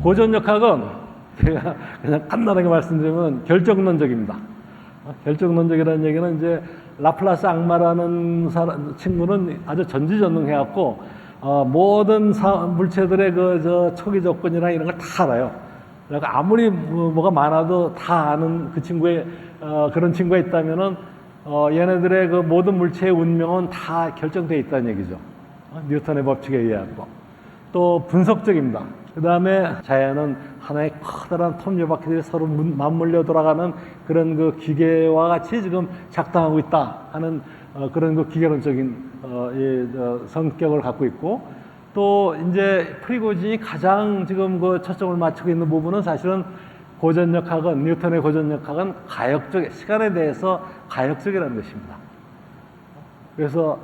고전역학은 제가 그냥 간단하게 말씀드리면 결정론적입니다. 결정론적이라는 얘기는 이제 라플라스 악마라는 친구는 아주 전지전능해갖고 모든 물체들의 초기 조건이나 이런 걸 다 알아요. 그러니까 아무리 뭐가 많아도 다 아는 그 친구의 그런 친구가 있다면은 얘네들의 그 모든 물체의 운명은 다 결정되어 있다는 얘기죠. 뉴턴의 법칙에 의하고. 또 분석적입니다. 그 다음에 자연은 하나의 커다란 톱니바퀴들이 서로 맞물려 돌아가는 그런 그 기계와 같이 지금 작동하고 있다 하는 그런 그 기계론적인 성격을 갖고 있고, 또 이제 프리고진이 가장 지금 그 초점을 맞추고 있는 부분은 사실은 고전역학은, 뉴턴의 고전역학은 가역적, 시간에 대해서 가역적이라는 것입니다. 그래서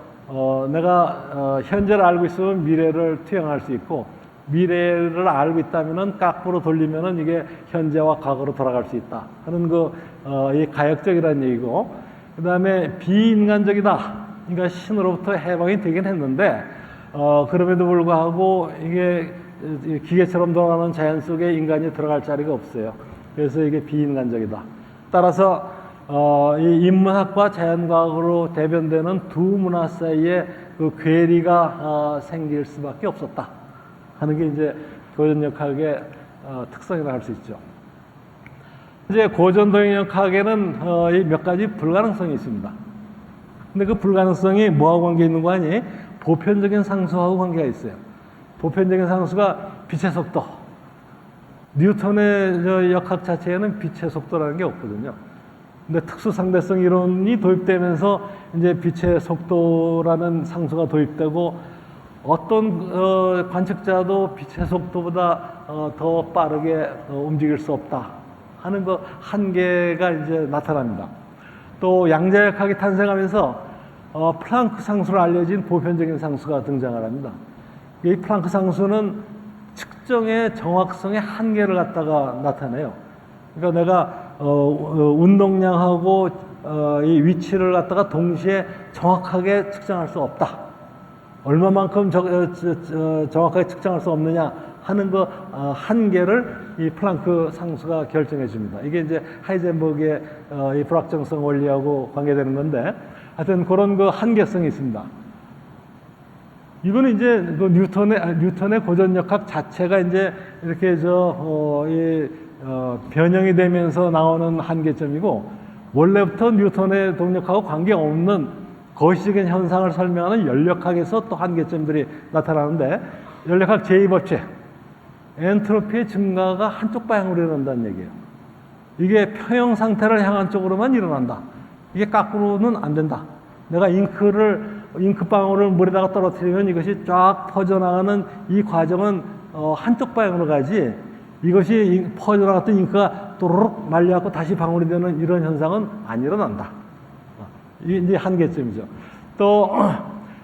내가 현재를 알고 있으면 미래를 투영할 수 있고, 미래를 알고 있다면은 거꾸로 돌리면은 이게 현재와 과거로 돌아갈 수 있다 하는 이 가역적이라는 얘기고, 그 다음에 비인간적이다. 그러니까 신으로부터 해방이 되긴 했는데 그럼에도 불구하고 이게 기계처럼 돌아가는 자연 속에 인간이 들어갈 자리가 없어요. 그래서 이게 비인간적이다. 따라서 이 인문학과 자연과학으로 대변되는 두 문화 사이에 그 괴리가 생길 수밖에 없었다 하는 게 이제 고전역학의 특성이라고 할 수 있죠. 이제 고전동역학에는 몇 가지 불가능성이 있습니다. 근데 그 불가능성이 뭐하고 관계 있는 거 아니? 보편적인 상수하고 관계가 있어요. 보편적인 상수가 빛의 속도. 뉴턴의 역학 자체에는 빛의 속도라는 게 없거든요. 근데 특수상대성 이론이 도입되면서 이제 빛의 속도라는 상수가 도입되고, 어떤 관측자도 빛의 속도보다 더 빠르게 움직일 수 없다 하는 그 한계가 이제 나타납니다. 또 양자역학이 탄생하면서 플랑크 상수로 알려진 보편적인 상수가 등장을 합니다. 이 플랑크 상수는 측정의 정확성의 한계를 갖다가 나타내요. 그러니까 내가 운동량하고 이 위치를 갖다가 동시에 정확하게 측정할 수 없다. 얼마만큼 정확하게 측정할 수 없느냐 하는 그 한계를 이 플랑크 상수가 결정해 줍니다. 이게 이제 하이젠버그의 이 불확정성 원리하고 관계되는 건데, 하여튼 그런 그 한계성이 있습니다. 이거는 이제 그 뉴턴의 고전역학 자체가 이제 이렇게 변형이 되면서 나오는 한계점이고, 원래부터 뉴턴의 동력하고 관계없는 거시적인 현상을 설명하는 연력학에서 또 한계점들이 나타나는데, 연력학 제2법칙, 엔트로피의 증가가 한쪽 방향으로 일어난다는 얘기예요. 이게 평형 상태를 향한 쪽으로만 일어난다. 이게 거꾸로는 안 된다. 내가 잉크방울을 물에다가 떨어뜨리면 이것이 쫙 퍼져나가는 이 과정은 한쪽 방향으로 가지, 이것이 퍼져나갔던 잉크가 또르륵 말려갖고 다시 방울이 되는 이런 현상은 안 일어난다. 이게 이제 한계점이죠. 또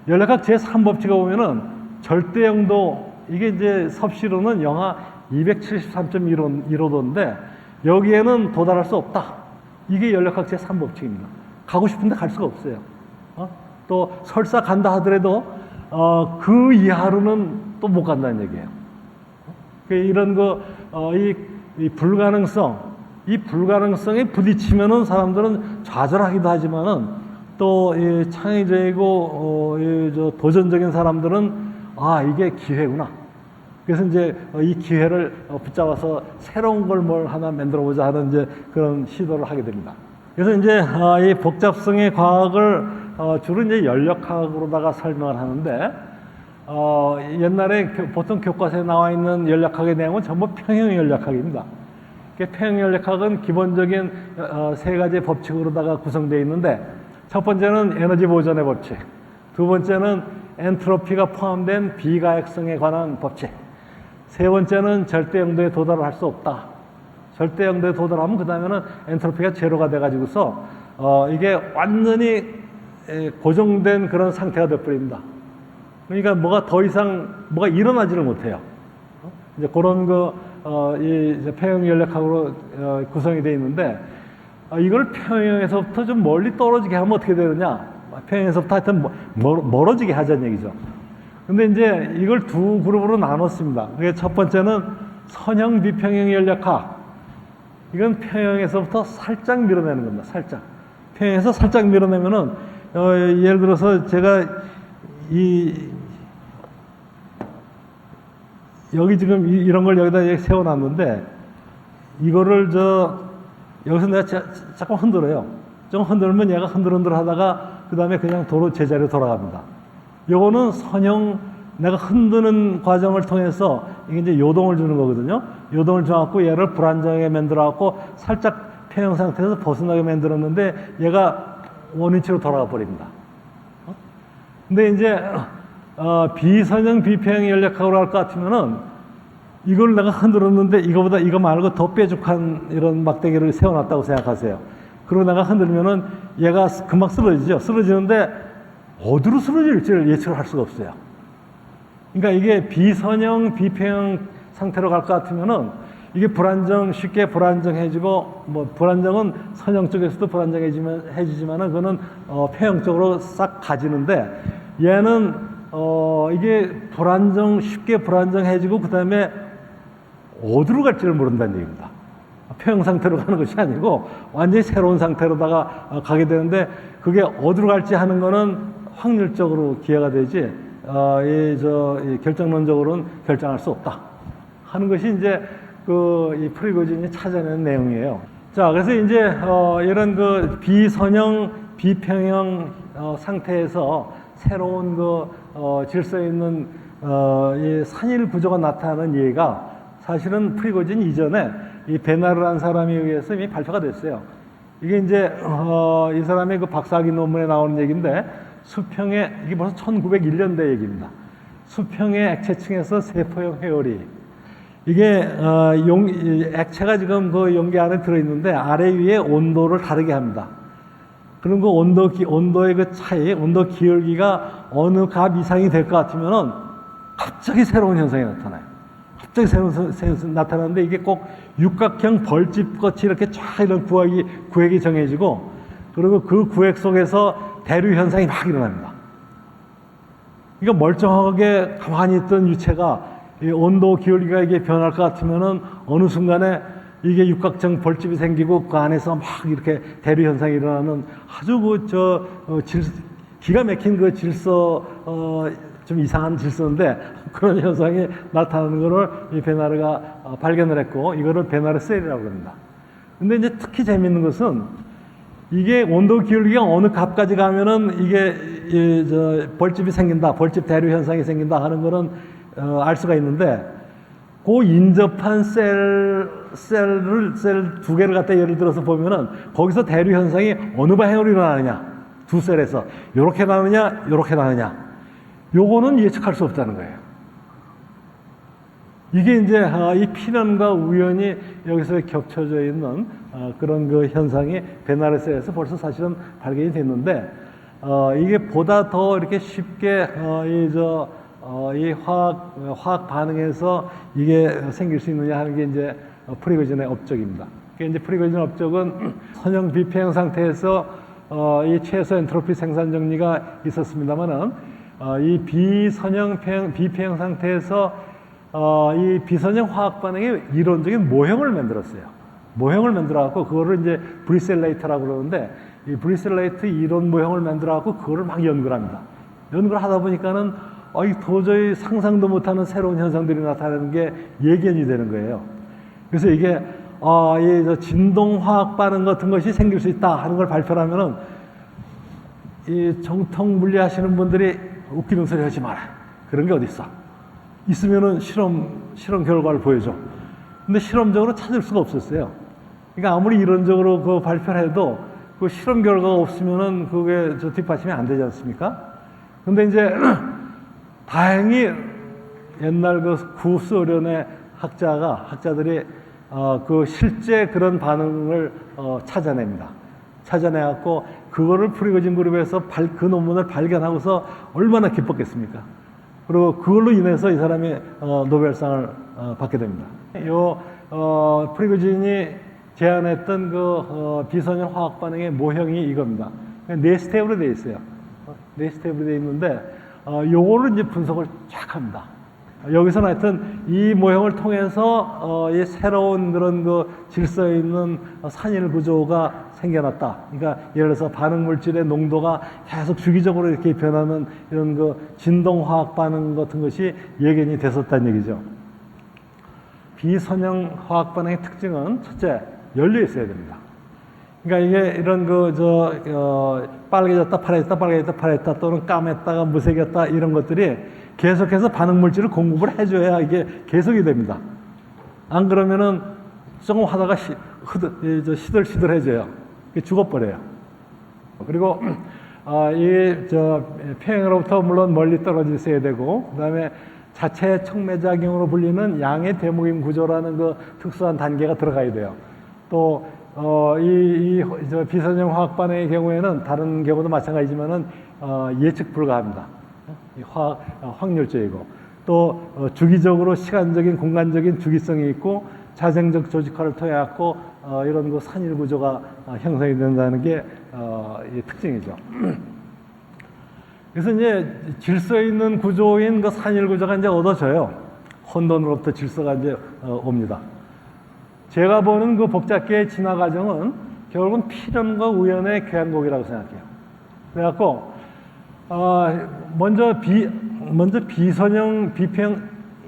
연력학 제3법칙에 보면은 절대영도, 이게 이제 섭씨로는 영하 273.15도인데 여기에는 도달할 수 없다. 이게 연력학 제3법칙입니다. 가고 싶은데 갈 수가 없어요. 또 설사 간다 하더라도 그 이하로는 또 못 간다는 얘기예요. 이런 이 불가능성, 이 불가능성에 부딪히면은 사람들은 좌절하기도 하지만은 또 이 창의적이고 도전적인 사람들은 이게 기회구나. 그래서 이제 이 기회를 붙잡아서 새로운 걸 뭘 하나 만들어 보자 하는 이제 그런 시도를 하게 됩니다. 그래서 이제 이 복잡성의 과학을 주로 이제 연력학으로다가 설명을 하는데, 옛날에 보통 교과서에 나와 있는 연력학의 내용은 전부 평형 연력학입니다. 평형 연력학은 기본적인 세 가지 법칙으로다가 구성되어 있는데, 첫 번째는 에너지 보존의 법칙, 두 번째는 엔트로피가 포함된 비가역성에 관한 법칙, 세 번째는 절대 영도에 도달을 할 수 없다. 절대 영도에 도달하면 그 다음에는 엔트로피가 제로가 돼가지고서 이게 완전히 고정된 그런 상태가 되어버립니다. 그러니까 뭐가 더 이상 뭐가 일어나지를 못해요. 이제 그런 이 평형 연력학으로 구성이 되어 있는데, 이걸 평형에서부터 좀 멀리 떨어지게 하면 어떻게 되느냐? 평형에서부터 하여튼 멀어지게 하자는 얘기죠. 근데 이제 이걸 두 그룹으로 나눴습니다. 그게 첫 번째는 선형 비평형 연력학. 이건 평형에서부터 살짝 밀어내는 겁니다. 살짝. 평형에서 살짝 밀어내면은, 예를 들어서 제가 여기 지금 이런 걸 여기다 세워놨는데, 이거를 여기서 내가 자꾸 흔들어요. 좀 흔들면 얘가 흔들흔들 하다가, 그 다음에 그냥 제자리로 돌아갑니다. 요거는 선형, 내가 흔드는 과정을 통해서 이게 이제 요동을 주는 거거든요. 요동을 줘갖고 얘를 불안정하게 만들어갖고 살짝 평형 상태에서 벗어나게 만들었는데 얘가 원위치로 돌아가 버립니다. 근데 이제 비선형 비평형 연력학으로 할 것 같으면은 이걸 내가 흔들었는데 이거 말고 더 뾰족한 이런 막대기를 세워놨다고 생각하세요. 그리고 내가 흔들면은 얘가 금방 쓰러지죠. 쓰러지는데 어디로 쓰러질지를 예측을 할 수가 없어요. 그러니까 이게 비선형 비평형 상태로 갈 것 같으면은 이게 쉽게 불안정해지고, 뭐 불안정은 선형 쪽에서도 해지지만은 그거는 평형 쪽으로 싹 가지는데, 얘는 이게 쉽게 불안정해지고 그 다음에 어디로 갈지를 모른다는 얘기입니다. 평형 상태로 가는 것이 아니고 완전히 새로운 상태로다가 가게 되는데, 그게 어디로 갈지 하는 거는 확률적으로 기회가 되지, 결정론적으로는 결정할 수 없다 하는 것이 이제 이 프리고진이 찾아내는 내용이에요. 자, 그래서 이제 이런 비선형 비평형 상태에서 새로운 질서에 있는 이 산일 구조가 나타나는 예가 사실은 프리고진 이전에 이 베나르라는 사람에 의해서 이미 발표가 됐어요. 이게 이제 이 사람의 박사학위 논문에 나오는 얘기인데, 이게 벌써 1901년대 얘기입니다. 수평의 액체층에서 세포형 회오리. 이게 액체가 지금 그 용기 안에 들어있는데 아래 위에 온도를 다르게 합니다. 그럼 그 온도의 그 차이, 온도 기울기가 어느 값 이상이 될 것 같으면은 갑자기 새로운 현상이 나타나요. 갑자기 새로운 현상이 나타나는데, 이게 꼭 육각형 벌집같이 이렇게 쫙 이런 구획이 정해지고, 그리고 그 구획 속에서 대류 현상이 막 일어납니다. 그러니까 멀쩡하게 가만히 있던 유체가 이 온도 기울기가 이게 변할 것 같으면은 어느 순간에 이게 육각형 벌집이 생기고 그 안에서 막 이렇게 대류 현상이 일어나는 아주 기가 막힌 질서, 좀 이상한 질서인데 그런 현상이 나타나는 거를 이 베나르가 발견을 했고, 이거를 베나르 셀이라고 합니다. 근데 이제 특히 재밌는 것은 이게 온도 기울기가 어느 값까지 가면은 이게 벌집이 생긴다, 벌집 대류 현상이 생긴다 하는 거는 알 수가 있는데, 그 인접한 셀 두 개를 갖다 예를 들어서 보면은 거기서 대류 현상이 어느 방향으로 일어나느냐, 두 셀에서 요렇게 나느냐 요렇게 나느냐, 요거는 예측할 수 없다는 거예요. 이게 이제 이 필연과 우연이 여기서 겹쳐져 있는 그런 그 현상이 베나르 셀에서 벌써 사실은 발견이 됐는데, 이게 보다 더 이렇게 쉽게 이 화학 반응에서 이게 생길 수 있느냐 하는 게 이제 프리고진의 업적입니다. 이제 프리고진 업적은 선형 비평형 상태에서 이 최소 엔트로피 생산 정리가 있었습니다만은, 이 비선형 비평형 상태에서 이 비선형 화학 반응의 이론적인 모형을 만들었어요. 모형을 만들어갖고 그거를 이제 브리셀레이트라고 그러는데, 이 브리셀레이트 이론 모형을 만들어갖고 그거를 막 연구를 합니다. 연구를 하다 보니까는 도저히 상상도 못하는 새로운 현상들이 나타나는 게 예견이 되는 거예요. 그래서 이게 이 진동 화학 반응 같은 것이 생길 수 있다 하는 걸 발표를 하면은, 이 정통 물리 하시는 분들이 웃기는 소리 하지 마라. 그런 게 어디 있어? 있으면은 실험 결과를 보여줘. 근데 실험적으로 찾을 수가 없었어요. 그러니까 아무리 이론적으로 그 발표를 해도 그 실험 결과가 없으면은 그게 뒷받침이 안 되지 않습니까? 근데 이제 다행히 옛날 그 구소련의 학자들이 그 실제 그런 반응을 찾아냅니다. 찾아내갖고 그거를 프리고진 그룹에서 그 논문을 발견하고서 얼마나 기뻤겠습니까? 그리고 그걸로 인해서 이 사람이 노벨상을 받게 됩니다. 프리고진이 제안했던 그 비선형 화학 반응의 모형이 이겁니다. 4스텝으로 되어 있어요. 4스텝으로 되어 있는데, 요거를 이제 분석을 쫙 합니다. 여기서는 하여튼 이 모형을 통해서 이 새로운 그런 그 질서 있는 산일 구조가 생겨났다. 그러니까 예를 들어서 반응 물질의 농도가 계속 주기적으로 이렇게 변하는 이런 그 진동화학 반응 같은 것이 예견이 됐었다는 얘기죠. 비선형 화학 반응의 특징은 첫째, 열려 있어야 됩니다. 그러니까 이게 이런 빨개졌다, 파래졌다, 빨개졌다, 파래졌다 또는 까맸다가 무색했다 이런 것들이 계속해서 반응 물질을 공급을 해줘야 이게 계속이 됩니다. 안 그러면은 조금 하다가 시들시들해져요. 죽어버려요. 그리고 평형으로부터 물론 멀리 떨어져 있어야 되고, 그 다음에 자체 촉매작용으로 불리는 양의 대목임 구조라는 그 특수한 단계가 들어가야 돼요. 또 비선형 화학 반응의 경우에는 다른 경우도 마찬가지지만은 예측 불가합니다. 확률적이고 또 주기적으로 시간적인 공간적인 주기성이 있고 자생적 조직화를 통해 갖고 이런 그 산일 구조가 형성이 된다는 게 특징이죠. 그래서 이제 질서 있는 구조인 그 산일 구조가 이제 얻어져요. 혼돈으로부터 질서가 이제 옵니다. 제가 보는 그 복잡계의 진화 과정은 결국은 필연과 우연의 교향곡이라고 생각해요. 그래갖고 먼저 비선형 비평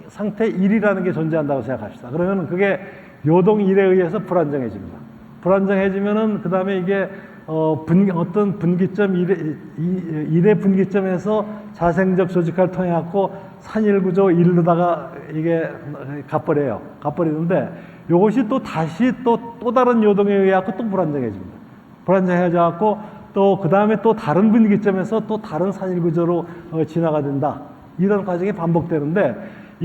상태 1이라는 게 존재한다고 생각합시다. 그러면 그게 요동 1에 의해서 불안정해집니다. 불안정해지면은 그 다음에 이게 어떤 분기점 1의 분기점에서 자생적 조직화를 통해 갖고 산일 구조 1로다가 이게 가버려요. 가버리는데 이것이 또 다시 또 다른 요동에 의해 갖고 또 불안정해집니다. 불안정해져 갖고 또 그 다음에 또 다른 분기점에서 또 다른 산일 구조로 진화가 된다. 이런 과정이 반복되는데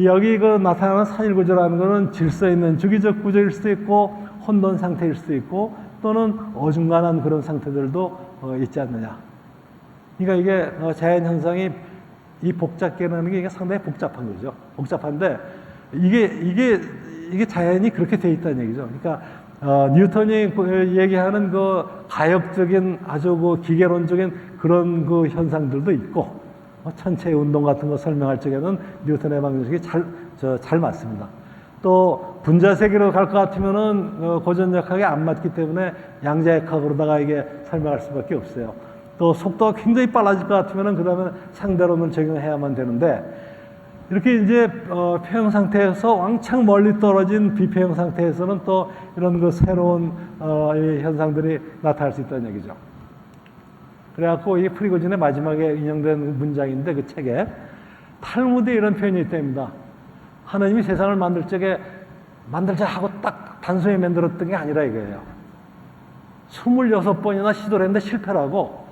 여기 그 나타나는 산일 구조라는 것은 질서 있는 주기적 구조일 수도 있고 혼돈 상태일 수도 있고 또는 어중간한 그런 상태들도 있지 않느냐. 그러니까 이게 자연 현상이 이 복잡계라는 게 이게 상당히 복잡한 거죠. 복잡한데 이게 자연이 그렇게 돼 있다는 얘기죠. 그러니까 뉴턴이 얘기하는 그 가역적인 아주 그 기계론적인 그런 그 현상들도 있고 천체의 운동 같은 거 설명할 적에는 뉴턴의 방정식이 잘 맞습니다. 또 분자세계로 갈 것 같으면은 고전역학이 안 맞기 때문에 양자역학으로다가 이게 설명할 수밖에 없어요. 또 속도가 굉장히 빨라질 것 같으면은 그다음에 상대론을 적용해야만 되는데 이렇게 이제 평형 상태에서 왕창 멀리 떨어진 비평형 상태에서는 또 이런 그 새로운 현상들이 나타날 수 있다는 얘기죠. 그래갖고 이 프리고진의 마지막에 인용된 문장인데 그 책에 탈무드에 이런 표현이 있답니다. 하나님이 세상을 만들 적에 만들자 하고 딱 단순히 만들었던 게 아니라 이거예요. 26번이나 시도를 했는데 실패를 하고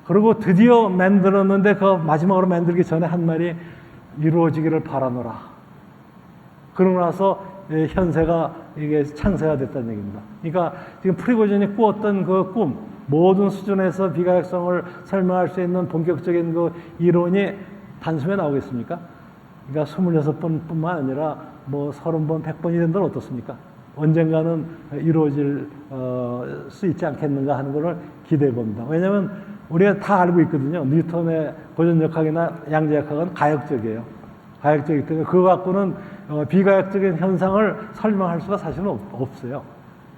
그리고 드디어 만들었는데 그 마지막으로 만들기 전에 한 말이 이루어지기를 바라노라. 그러고 나서 현세가 이게 창세가 됐다는 얘기입니다. 그러니까 지금 프리고진이 꾸었던 그 꿈, 모든 수준에서 비가역성을 설명할 수 있는 본격적인 그 이론이 단숨에 나오겠습니까? 그러니까 26번뿐만 아니라 뭐 30번, 100번이 된다면 어떻습니까? 언젠가는 이루어질 수 있지 않겠는가 하는 것을 기대해 봅니다. 왜냐하면 우리가 다 알고 있거든요. 뉴턴의 고전역학이나 양자역학은 가역적이에요. 가역적이기 때문에 그거 갖고는 비가역적인 현상을 설명할 수가 사실은 없어요.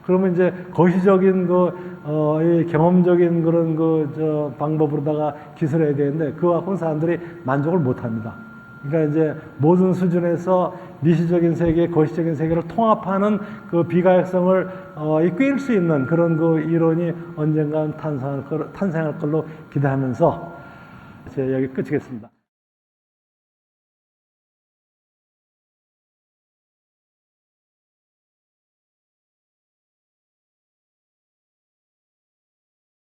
그러면 이제 거시적인 이 경험적인 그런 방법으로다가 기술해야 되는데 그거 갖고는 사람들이 만족을 못 합니다. 그러니까 이제 모든 수준에서 미시적인 세계, 거시적인 세계를 통합하는 그 비가역성을 꿰일 수 있는 그런 그 이론이 언젠간 탄생할 걸로 기대하면서 제가 여기 끝이겠습니다.